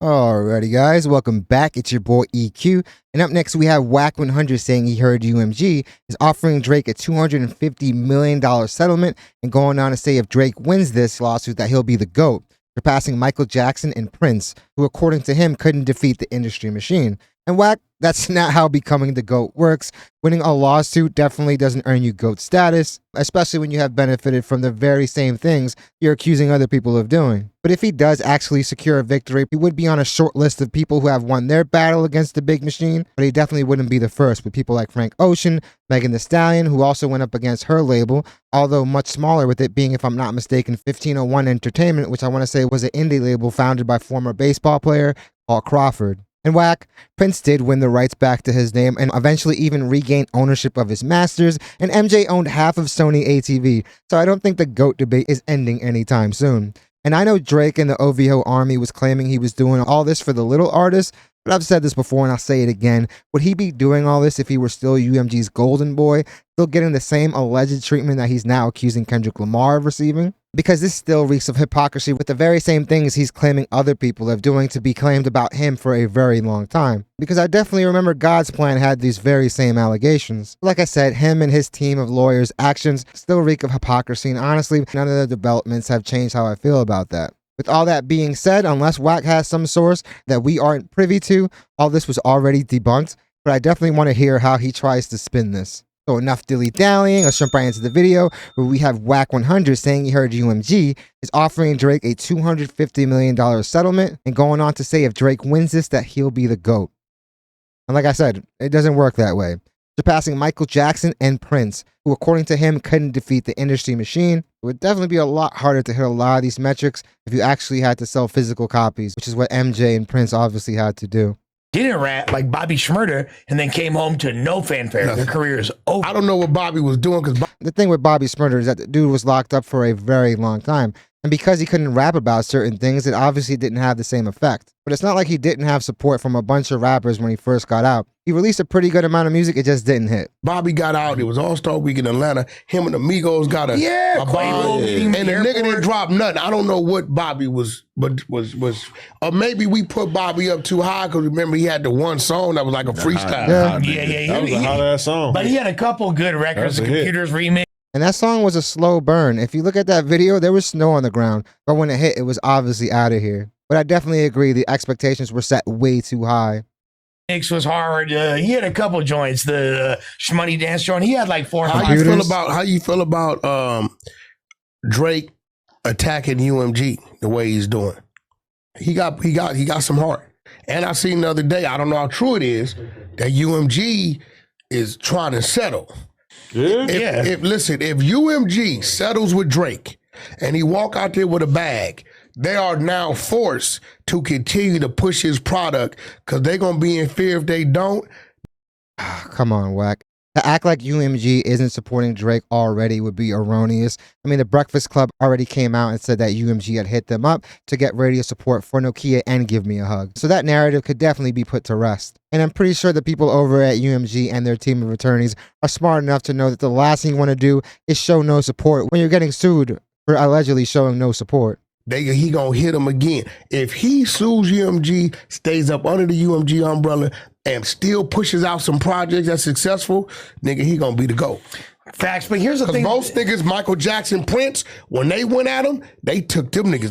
Alrighty guys, welcome back. It's your boy EQ. And up next we have Wack100 saying he heard UMG is offering Drake a $250 million settlement and going on to say if Drake wins this lawsuit that he'll be the GOAT, surpassing Michael Jackson and Prince, who according to him couldn't defeat the industry machine. And Wack, that's not how becoming the GOAT works. Winning a lawsuit definitely doesn't earn you GOAT status, especially when you have benefited from the very same things you're accusing other people of doing. But if he does actually secure a victory, he would be on a short list of people who have won their battle against the big machine, but he definitely wouldn't be the first, with people like Frank Ocean, Megan Thee Stallion, who also went up against her label, although much smaller, with it being, if I'm not mistaken, 1501 Entertainment, which I want to say was an indie label founded by former baseball player Paul Crawford. And Wack, Prince did win the rights back to his name and eventually even regain ownership of his masters, and MJ owned half of Sony ATV, so I don't think the GOAT debate is ending anytime soon. And I know Drake and the OVO army was claiming he was doing all this for the little artists, but I've said this before and I'll say it again. Would he be doing all this if he were still UMG's golden boy, still getting the same alleged treatment that he's now accusing Kendrick Lamar of receiving? Because this still reeks of hypocrisy with the very same things he's claiming other people of doing to be claimed about him for a very long time. Because I definitely remember God's Plan had these very same allegations. Like I said, him and his team of lawyers' actions still reek of hypocrisy, and honestly, none of the developments have changed how I feel about that. With all that being said, unless Wack has some source that we aren't privy to, all this was already debunked, but I definitely want to hear how he tries to spin this. So enough dilly-dallying, let's jump right into the video where we have Wack100 saying he heard UMG is offering Drake a $250 million settlement and going on to say if Drake wins this that he'll be the GOAT. And like I said, it doesn't work that way. Surpassing Michael Jackson and Prince, who according to him couldn't defeat the industry machine. It would definitely be a lot harder to hit a lot of these metrics if you actually had to sell physical copies, which is what MJ and Prince obviously had to do. Didn't rap like Bobby Schmurda and then came home to no fanfare. Their career is over. I don't know what Bobby was doing because the thing with Bobby Schmurda is that the dude was locked up for a very long time. And because he couldn't rap about certain things, it obviously didn't have the same effect. But it's not like he didn't have support from a bunch of rappers when he first got out. He released a pretty good amount of music, it just didn't hit. Bobby got out, it was All-Star Week in Atlanta. Him and the Migos got a bomb, and the nigga didn't drop nothing. I don't know what Bobby was, or maybe we put Bobby up too high because remember he had the one song that was like a freestyle. Yeah. That was a hot ass song. But he had a couple good records, the Computers remix. And that song was a slow burn. If you look at that video, there was snow on the ground. But when it hit, it was obviously out of here. But I definitely agree, the expectations were set way too high. Mix was hard. He had a couple joints. The Schmuddy Dance joint. He had like 4 How you feel about Drake attacking UMG the way he's doing? He got some heart. And I seen the other day, I don't know how true it is, that UMG is trying to settle. If UMG settles with Drake and he walk out there with a bag, they are now forced to continue to push his product because they're going to be in fear if they don't. Come on, Wack. To act like UMG isn't supporting Drake already would be erroneous. I mean, the Breakfast Club already came out and said that UMG had hit them up to get radio support for Nokia and Give Me a Hug. So that narrative could definitely be put to rest. And I'm pretty sure the people over at UMG and their team of attorneys are smart enough to know that the last thing you want to do is show no support when you're getting sued for allegedly showing no support. He gonna hit him again. If he sues UMG, stays up under the UMG umbrella, and still pushes out some projects that's successful, nigga, he gonna be the GOAT. Facts, but here's the thing. Most niggas, Michael Jackson, Prince, when they went at him, they took them niggas,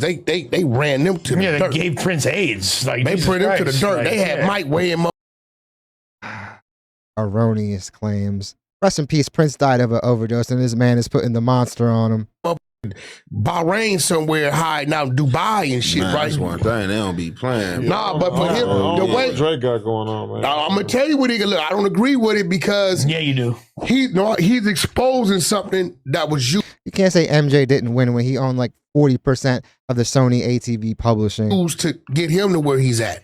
they ran them to the dirt. Yeah, they gave Prince AIDS. Like, they put him to the dirt. They had Mike weigh him up. Erroneous claims. Rest in peace, Prince died of an overdose, and this man is putting the monster on him. Bahrain somewhere hiding out in Dubai and shit, right? That's one thing, they don't be playing. Nah, but for him, the way Drake got going on, man. I'm gonna tell you what he look. I don't agree with it because you do. He's exposing something that was you. You can't say MJ didn't win when he owned like 40% of the Sony ATV publishing. To get him to where he's at.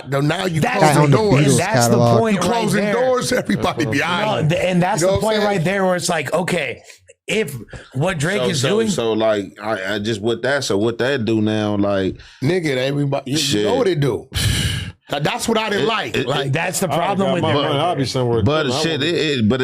Now you that's closing doors. That's the point. You closing doors, everybody behind. No, and that's the point right there where it's like, okay, if what Drake is doing, so like I just with that. So what that do now, like nigga, everybody, you know what they do. That's what I didn't like. That's the problem with it. I'll be somewhere. But shit, but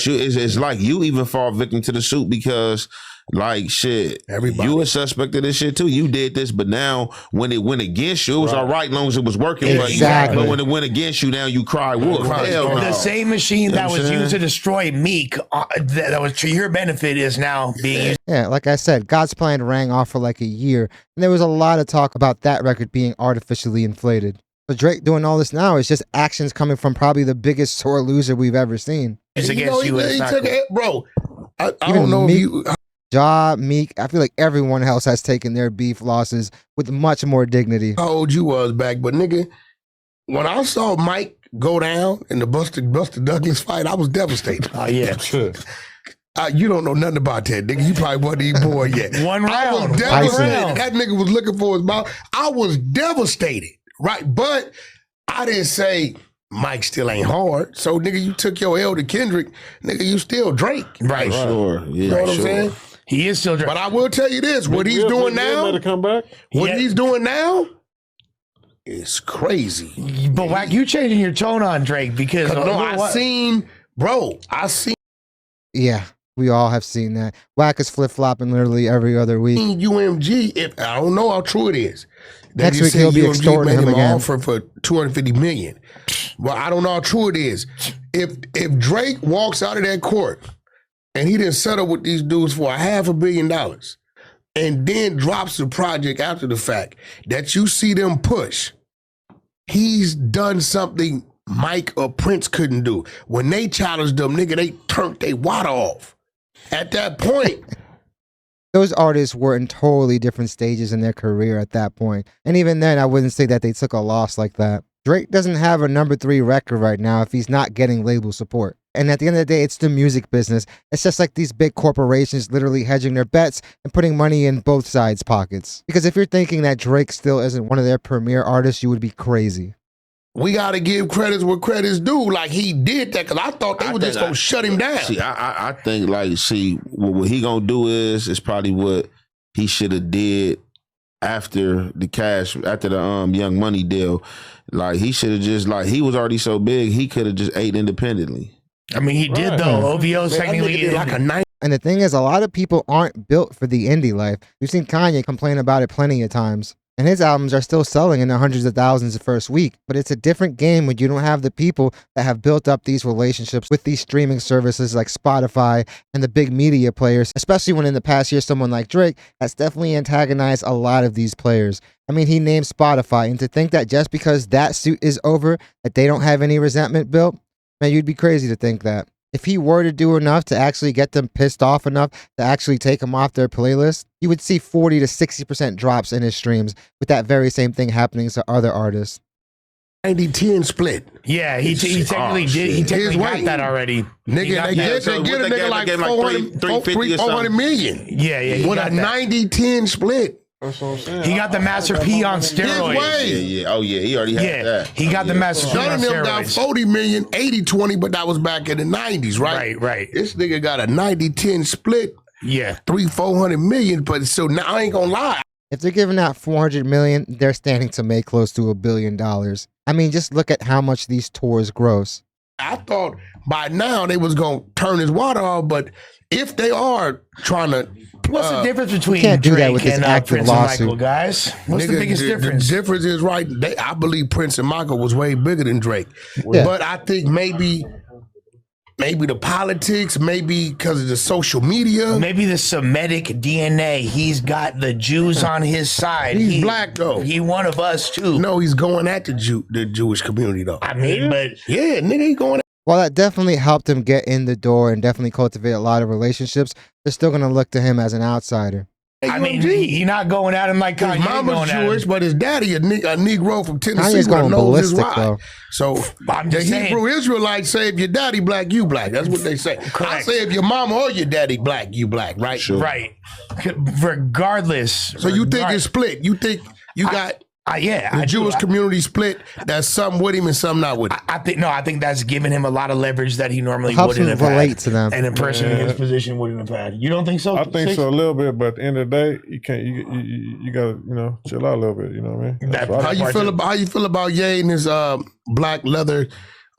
you, it's like you even fall victim to the suit because Like shit, Everybody. you a suspect of this shit too. You did this, but now when it went against you, it was all right as long as it was working Exactly. for you. But when it went against you, now you cry wolf. Hell no. The same machine that You know what was I'm used to saying? destroy Meek, that was to your benefit, is now being used. Yeah, like I said, God's Plan rang off for like a year, and there was a lot of talk about that record being artificially inflated. So Drake doing all this now is just actions coming from probably the biggest sore loser we've ever seen. against you. And it's He not took cool. it, bro. I Even don't know Meek- if you. Ja, Meek, I feel like everyone else has taken their beef losses with much more dignity. How old you was back, but nigga, when I saw Mike go down in the Buster Douglas fight, I was devastated. Oh, yeah. You don't know nothing about that, nigga. You probably wasn't even born yet. One I was round. devastated. That nigga was looking for his mouth. I was devastated, right? But I didn't say Mike still ain't hard. So, nigga, you took your L to Kendrick. Nigga, you still Drake. Right. Sure. Yeah, You know what I'm sure. saying? He is still Drake. But I will tell you this: what he's doing now, come back. Yeah. he's doing now, is crazy. But Wack, you changing your tone on Drake because No, I seen Yeah, we all have seen that. Wack is flip-flopping literally every other week. UMG. If I don't know how true it is. They Next just week he'll said be UMG extorting made him an again. offer for $250 million. Well, I don't know how true it is. If Drake walks out of that court and he didn't settle with these dudes for $500 million and then drops the project after the fact that you see them push, he's done something Mike or Prince couldn't do. When they challenged them, nigga, they turned their water off. At that point, Those artists were in totally different stages in their career at that point. And even then, I wouldn't say that they took a loss like that. Drake doesn't have a #3 record right now if he's not getting label support. And at the end of the day, it's the music business. It's just like these big corporations literally hedging their bets and putting money in both sides' pockets. Because if you're thinking that Drake still isn't one of their premier artists, you would be crazy. we got to give credits where credits due. Like, he did that because I thought they were just going to shut him down. See, I think like, what he gonna do is probably what he should have did after the Young Money deal. Like, he should have just, like, he was already so big, he could have just ate independently. I mean, he did though. OVO's Man, that technically nigga did like a 90. And the thing is, a lot of people aren't built for the indie life. We've seen Kanye complain about it plenty of times. And his albums are still selling in the hundreds of thousands the first week. But it's a different game when you don't have the people that have built up these relationships with these streaming services like Spotify and the big media players, especially when in the past year someone like Drake has definitely antagonized a lot of these players. I mean, he named Spotify, and to think that just because that suit is over, that they don't have any resentment built, man, you'd be crazy to think that. If he were to do enough to actually get them pissed off enough to actually take them off their playlist, you would see 40 to 60% drops in his streams with that very same thing happening to other artists. 90-10 split. Yeah, he technically did. He technically got weight. that already. Nigga, got they that. get a nigga like 400, 400 million. Yeah, he With got a that. 90-10 split. That's what I'm saying. He got the Master P on His steroids. way. Yeah. Oh, yeah, he already had Yeah, that. he got the Master P None on of them got steroids. 40 million, 80-20, but that was back in the 90s, right? Right. This nigga got a 90-10 split, Yeah. 400 million, but so now I ain't gonna lie. If they're giving out 400 million, they're standing to make close to $1 billion. I mean, just look at how much these tours gross. I thought by now they was gonna turn his water off, but if they are trying to, What's the difference between can't do that Drake with this and active Prince lawsuit. and Michael, guys? What's the nigga, biggest difference? The difference is right. I believe Prince and Michael was way bigger than Drake, Yeah. but I think maybe the politics, maybe because of the social media. Maybe the Semitic DNA. He's got the Jews on his side. He's black though. He one of us too. No, he's going at the Jewish community though. I mean, but Yeah, nigga, he going. While that definitely helped him get in the door and definitely cultivate a lot of relationships, they're still going to look to him as an outsider. I mean, UMG. he not going at him like His Kanye mama's going at Jewish, him. but his daddy a Negro from Tennessee. Kanye's with a going nose is ballistic, wide. though. So I'm the just saying. Hebrew Israelites say if your daddy black, you black. That's what they say. I Correct. say if your mama or your daddy black, you black, right? Sure. Right. Regardless. So you think it's split? You think you got yeah. the I do. Jewish community split? That's some with him and some not with him. I think that's giving him a lot of leverage that he normally Helps wouldn't him have relate had. to them. And a person in Yeah. his position wouldn't have had. You don't think so? I think Six? so a little bit, but at the end of the day, you can't. You gotta chill out a little bit. You know what I mean? That's That- what I How you feel about Ye and his black leather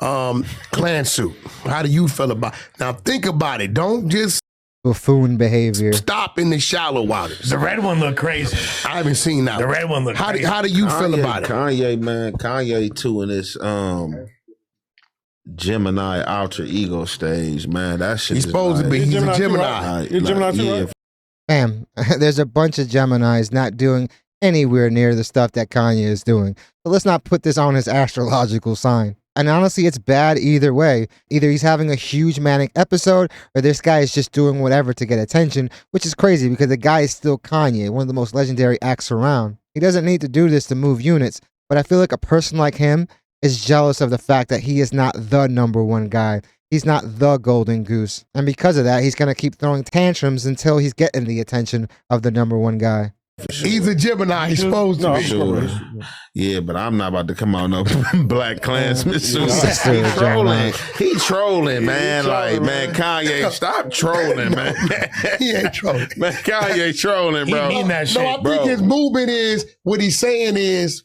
clan suit? How do you feel about? Now think about it. Don't just buffoon behavior. Stop in the shallow waters. The red one looked crazy. I haven't seen that. The one. red one looked crazy. How do you feel about it? Kanye, man, Kanye too in this Gemini alter ego stage, man. That shit. He's supposed to be. He's a Gemini. You're Gemini too, right? Bam. There's a bunch of Geminis not doing anywhere near the stuff that Kanye is doing. So let's not put this on his astrological sign. And honestly, it's bad either way. Either he's having a huge manic episode, or this guy is just doing whatever to get attention, which is crazy because the guy is still Kanye, one of the most legendary acts around. He doesn't need to do this to move units, but I feel like a person like him is jealous of the fact that he is not the number one guy. He's not the golden goose. And because of that, he's going to keep throwing tantrums until he's getting the attention of the number one guy. Sure. He's a Gemini. He's supposed to be. Sure. Yeah, but I'm not about to come out no Black Klansman suit. He trolling, man. Like, man, Kanye, stop trolling, man. He ain't trolling. Man, Kanye trolling, bro. He mean that shit, I think his movement is, what he's saying is,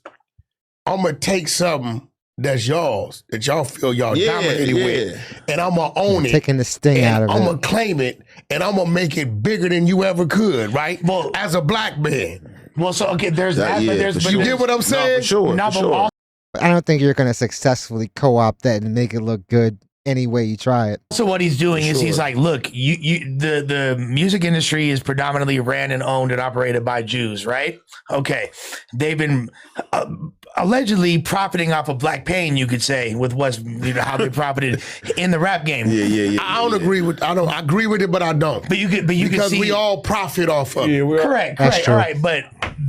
I'm going to take something that's yours, that y'all feel y'all dominated with, and I'm going to own it. Taking the sting out of it. I'm going to claim it, and I'm going to make it bigger than you ever could, right? Well, as a black man. Well, so, okay, there's that, but there's... You get what I'm saying? No, for sure, no, for sure. I don't think you're going to successfully co-opt that and make it look good any way you try it. So what he's doing is he's like, look, the music industry is predominantly ran and owned and operated by Jews, right? Okay. They've been allegedly profiting off of black pain, you could say, with what's, how they profited in the rap game. Yeah. I agree with it, but I don't. But you could see, we all profit off of it. Correct. All right, but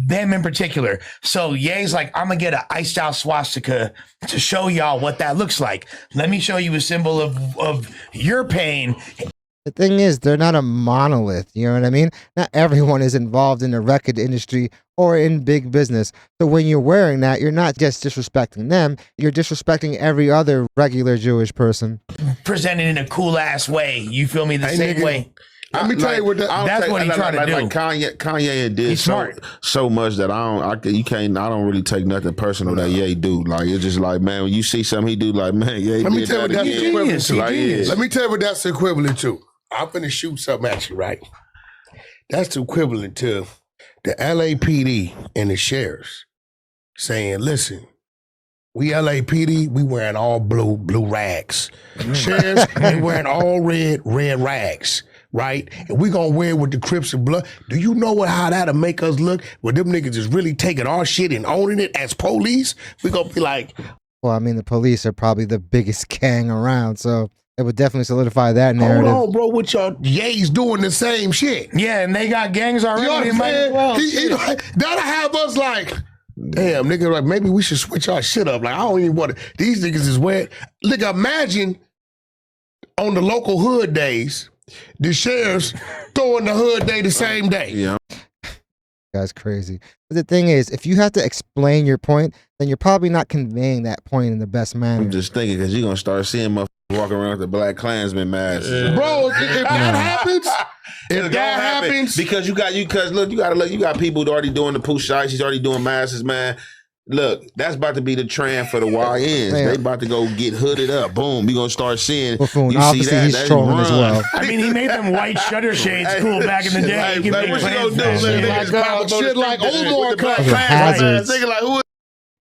them in particular. So Ye's like, I'm gonna get an iced out swastika to show y'all what that looks like. Let me show you a symbol of your pain. The thing is, they're not a monolith, you know what I mean? Not everyone is involved in the record industry or in big business. So when you're wearing that, you're not just disrespecting them, you're disrespecting every other regular Jewish person. Presented in a cool ass way. You feel me? The same way. Let me tell you what that's what he's trying to do. Like Kanye did so much that I don't really take nothing personal that Ye do. Like, it's just like, man, when you see something he do, like, man, Ye Let me did tell you that what that's again. equivalent to. Like, Let me tell you what that's equivalent to. I'm finna shoot something at you, right? That's equivalent to the LAPD and the sheriffs saying, listen, we LAPD, we wearing all blue rags. Sheriffs, they wearing all red rags. Right? And we gonna wear it with the Crips and blood. Do you know how that'll make us look? When them niggas is really taking our shit and owning it as police? We gonna be like... Well, I mean, the police are probably the biggest gang around, so it would definitely solidify that narrative. Hold on, bro. What y'all Ye's doing the same shit. Yeah, and they got gangs already. You know what I'm saying? That'll have us like... Damn, nigga, like, maybe we should switch our shit up. Like, I don't even want to... These niggas is wet. Look, imagine on the local hood days... The sheriffs throwing the hood day the same day. Yeah. That's crazy. But the thing is, if you have to explain your point, then you're probably not conveying that point in the best manner. I'm just thinking, because you're going to start seeing motherfuckers walking around with the Black Klansman masks. Bro, if that happens, because you got people who already doing the push shots. He's already doing masks, man. Look, that's about to be the trend for the YNs. They about to go get hooded up. Boom, we gonna start seeing. Buffoon. You Obviously, see that? he's trolling as well. I mean, he made them white shutter shades cool back in the day. Like, what you gonna do? Shit like Omar hazards. Like,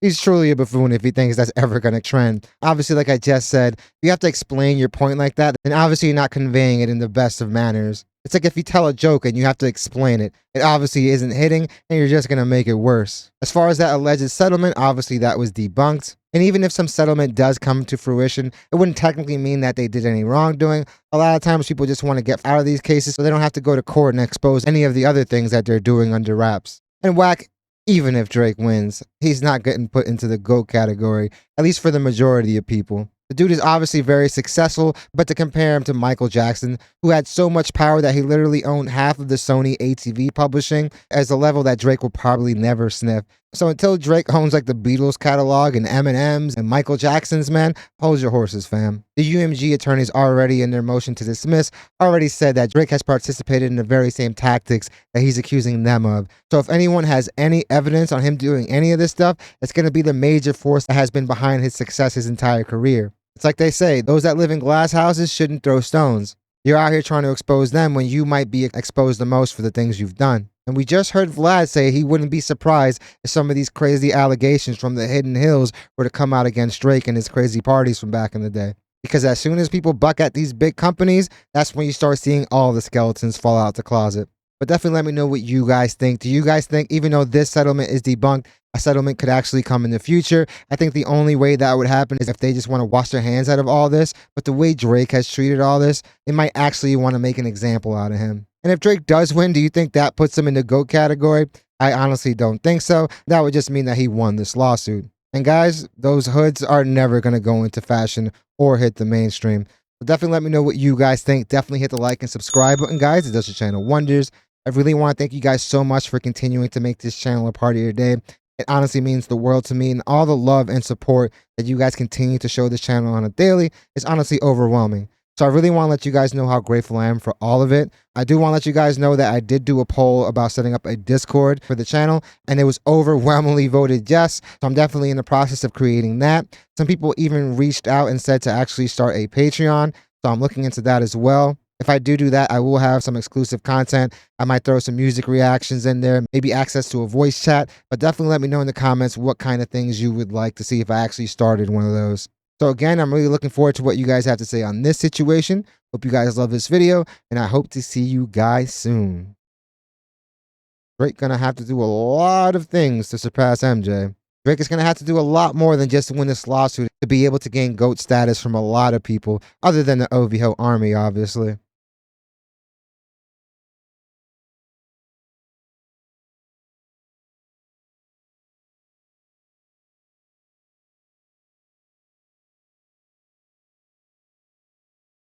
He's truly a buffoon if he thinks that's ever going to trend. Obviously, like I just said, you have to explain your point like that, and obviously you're not conveying it in the best of manners. It's like if you tell a joke and you have to explain it. It obviously isn't hitting, and you're just going to make it worse. As far as that alleged settlement, obviously that was debunked. And even if some settlement does come to fruition, it wouldn't technically mean that they did any wrongdoing. A lot of times people just want to get out of these cases so they don't have to go to court and expose any of the other things that they're doing under wraps. And Wack, even if Drake wins, he's not getting put into the GOAT category, at least for the majority of people. The dude is obviously very successful, but to compare him to Michael Jackson, who had so much power that he literally owned half of the Sony ATV publishing, as a level that Drake will probably never sniff. So until Drake owns like the Beatles catalog and Eminem's and Michael Jackson's, man, hold your horses, fam. The UMG attorneys already in their motion to dismiss already said that Drake has participated in the very same tactics that he's accusing them of. So if anyone has any evidence on him doing any of this stuff, it's going to be the major force that has been behind his success his entire career. It's like they say, those that live in glass houses shouldn't throw stones. You're out here trying to expose them when you might be exposed the most for the things you've done. And we just heard Vlad say he wouldn't be surprised if some of these crazy allegations from the Hidden Hills were to come out against Drake and his crazy parties from back in the day. Because as soon as people buck at these big companies, that's when you start seeing all the skeletons fall out the closet. But definitely let me know what you guys think. Do you guys think, even though this settlement is debunked, a settlement could actually come in the future? I think the only way that would happen is if they just want to wash their hands out of all this. But the way Drake has treated all this, they might actually want to make an example out of him. And if Drake does win, do you think that puts him in the GOAT category? I honestly don't think so. That would just mean that he won this lawsuit. And guys, those hoods are never going to go into fashion or hit the mainstream. So definitely let me know what you guys think. Definitely hit the like and subscribe button, guys. It does the channel wonders. I really want to thank you guys so much for continuing to make this channel a part of your day. It honestly means the world to me, and all the love and support that you guys continue to show this channel on a daily is honestly overwhelming. So I really want to let you guys know how grateful I am for all of it. I do want to let you guys know that I did do a poll about setting up a Discord for the channel, and it was overwhelmingly voted yes. So I'm definitely in the process of creating that. Some people even reached out and said to actually start a Patreon. So I'm looking into that as well. If I do that, I will have some exclusive content. I might throw some music reactions in there, maybe access to a voice chat, but definitely let me know in the comments what kind of things you would like to see if I actually started one of those. So again, I'm really looking forward to what you guys have to say on this situation. Hope you guys love this video, and I hope to see you guys soon. Drake gonna have to do a lot of things to surpass MJ. Drake is gonna have to do a lot more than just win this lawsuit to be able to gain GOAT status from a lot of people, other than the OVO army, obviously.